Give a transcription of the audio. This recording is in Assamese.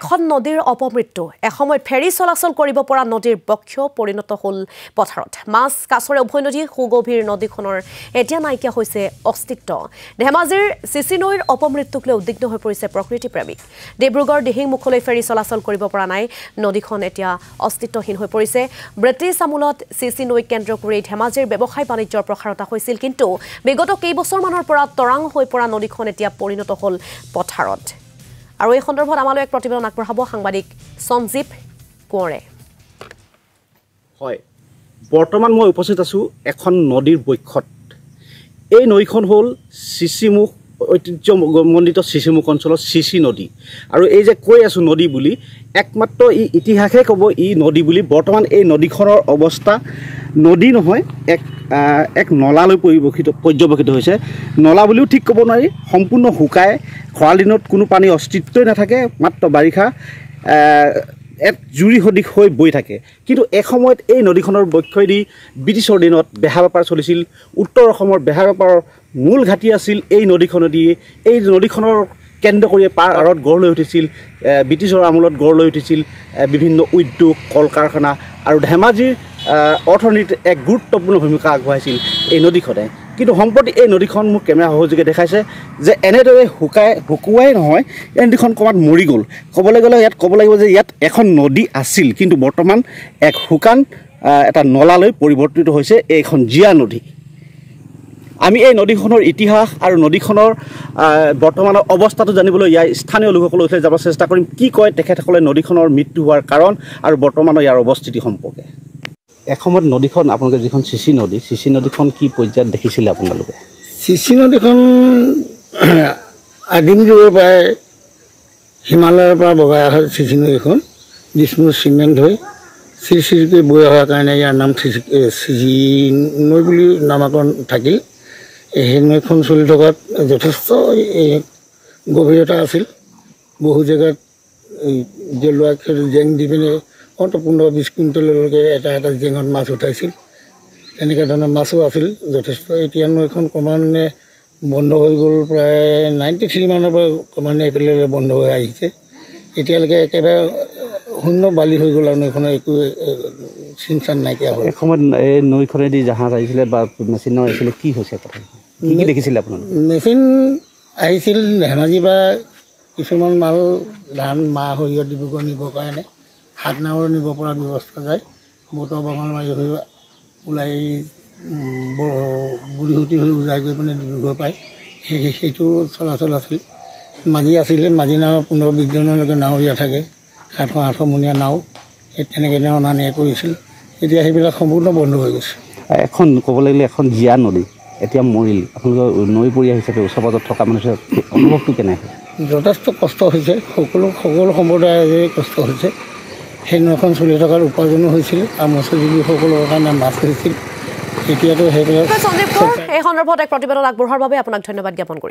এখন নদীৰ অপমৃত্যু এসময়ত ফেৰী চলাচল কৰিব পৰা নদীৰ বক্ষ পৰিণত হ'ল পথাৰত মাছ কাছৰে উভয় নদী সুগভীৰ নদীখনৰ এতিয়া নাইকিয়া হৈছে অস্তিত্ব ধেমাজিৰ চিচি নৈৰ অপমৃত্যুক লৈ উদ্বিগ্ন হৈ পৰিছে প্ৰকৃতি প্ৰেমিক ডিব্ৰুগড় দিহিংমুখলৈ ফেৰী চলাচল কৰিব পৰা নাই নদীখন এতিয়া অস্তিত্বহীন হৈ পৰিছে ব্ৰিটিছ আমুলত চিচি নৈ কেন্দ্ৰ কৰি ধেমাজিৰ ব্যৱসায় বাণিজ্যৰ প্ৰসাৰতা হৈছিল কিন্তু বিগত কেইবছৰমানৰ পৰা তৰাং হৈ পৰা নদীখন এতিয়া পৰিণত হ'ল পথাৰত আৰু এই সন্দৰ্ভত আমালৈ এক প্ৰতিবেদন আগবঢ়াব সাংবাদিক সঞ্জীৱ কোঁৱৰে হয় বৰ্তমান মই উপস্থিত আছো এখন নদীৰ বক্ষত এই নৈখন হ'ল চিচিমুখ ঐতিহ্যমণ্ডিত চিচিমুখ অঞ্চলৰ চিচি নদী আৰু এই যে কৈ আছো নদী বুলি একমাত্ৰ ইতিহাসে ক'ব ই নদী বুলি বৰ্তমান এই নদীখনৰ অৱস্থা নদী নহয় এক নলালৈ পৰ্যবেক্ষিত হৈছে নলা বুলিও ঠিক ক'ব নোৱাৰি সম্পূৰ্ণ শুকায় খৰালি দিনত কোনো পানী অস্তিত্বই নাথাকে মাত্ৰ বাৰিষা এক জুৰি সদৃশ হৈ বৈ থাকে কিন্তু এসময়ত এই নদীখনৰ বক্ষইদি ব্ৰিটিছৰ দিনত বেহা বেপাৰ চলিছিল উত্তৰ অসমৰ বেহা বেপাৰৰ মূল ঘাটি আছিল এই নদীখনেদি এই নদীখনৰ কেন্দ্ৰ কৰি পাৰ আঁৰত গঢ় লৈ উঠিছিল ব্ৰিটিছৰ আমোলত গঢ় লৈ উঠিছিল বিভিন্ন উদ্যোগ কল কাৰখানা আৰু ধেমাজিৰ অৰ্থনীতিত এক গুৰুত্বপূৰ্ণ ভূমিকা আগবঢ়াইছিল এই নদীখনে কিন্তু সম্প্ৰতি এই নদীখন মোক কেমেৰা সহযোগে দেখাইছে যে এনেদৰে শুকুৱাই নহয় এই নদীখন ক'ৰবাত মৰি গ'ল ক'বলৈ গ'লে ইয়াত ক'ব লাগিব যে ইয়াত এখন নদী আছিল কিন্তু বৰ্তমান এক শুকান এটা নলালৈ পৰিৱৰ্তিত হৈছে এইখন জীয়া নদী আমি এই নদীখনৰ ইতিহাস আৰু নদীখনৰ বৰ্তমানৰ অৱস্থাটো জানিবলৈ ইয়াৰ স্থানীয় লোকসকলৰ ওচৰলৈ যাব চেষ্টা কৰিম কি কয় তেখেতসকলে নদীখনৰ মৃত্যু হোৱাৰ কাৰণ আৰু বৰ্তমানৰ ইয়াৰ অৱস্থিতি সম্পৰ্কে এসময়ত নদীখন আপোনালোকে যিখন চিচি নদীখন কি পৰ্যায়ত দেখিছিলে আপোনালোকে চিচি নদীখন আদিম যুগৰ পৰাই হিমালয়ৰ পৰা বগাই অহা চিচি নদীখন বিষ্ণুৰ চিমেণ্ট হৈ চিৰিকৈ বৈ অহাৰ কাৰণে ইয়াৰ নাম চিচি নৈ বুলি নামাকৰণ থাকিল এই নৈখন চলি থকাত যথেষ্ট গভীৰতা আছিল বহু জেগাত জেলুৱা জেং দি পিনে অন্ত 15-20 কুইণ্টেললৈকে এটা জেঙত মাছ উঠাইছিল তেনেকুৱা ধৰণৰ মাছো আছিল যথেষ্ট এতিয়া নৈখন ক্ৰমান্বয়ে বন্ধ হৈ গ'ল প্ৰায় 93 মানৰ পৰা ক্ৰমান্বয়ে এইফালে বন্ধ হৈ আহিছে এতিয়ালৈকে একেবাৰে শূন্য বালি হৈ গ'ল আৰু নৈখনৰ একো চিন-চান নাইকিয়া হ'ল এসময়ত এই নৈখনেদি জাহাজ আহিছিলে বা মেচিন আহিছিলে কি হৈছে কথা কি দেখিছিলে আপোনালোকে মেচিন আহিছিল ধেমাজি বা কিছুমান মাল ধান মাহ সৰিয়হ ডিব্ৰুগড় নিবৰ কাৰণে হাত নাৱৰ নিব পৰা ব্যৱস্থা যায় বতৰ বাঙাল মাৰি হৈ ওলাই বুঢ়ীহুটি হৈ ওলাই গৈ পিনে ডিব্ৰুগড় পায় সেইটো চলাচল আছিল মাঝি আছিলে মাঝি নাও 15-20 জনলৈকে নাৱৰীয়া থাকে 700-800 মনীয়া নাও সেই তেনেকৈ অনা নিয়া কৰিছিল এতিয়া সেইবিলাক সম্পূৰ্ণ বন্ধ হৈ গৈছে এখন ক'ব লাগিলে এখন জীয়া নদী এতিয়া মৰিল আপোনালোকৰ নৈ পৰিয়া হিচাপে ওচৰ পাজত থকা মানুহৰ অনুভৱটো কেনেকৈ যথেষ্ট কষ্ট হৈছে সকলো সম্প্ৰদায়ৰে কষ্ট হৈছে সেই নৈখন চলি থকাৰ উপাৰ্জনো হৈছিল আৰু মৎস্যজীৱীসকলৰ কাৰণে মাছ হৈছিল এতিয়াতো সেইবিলাক সঞ্জীৱ কোঁৱৰ এই সন্দৰ্ভত এক প্ৰতিবেদন আগবঢ়োৱাৰ বাবে আপোনাক ধন্যবাদ জ্ঞাপন কৰিছোঁ।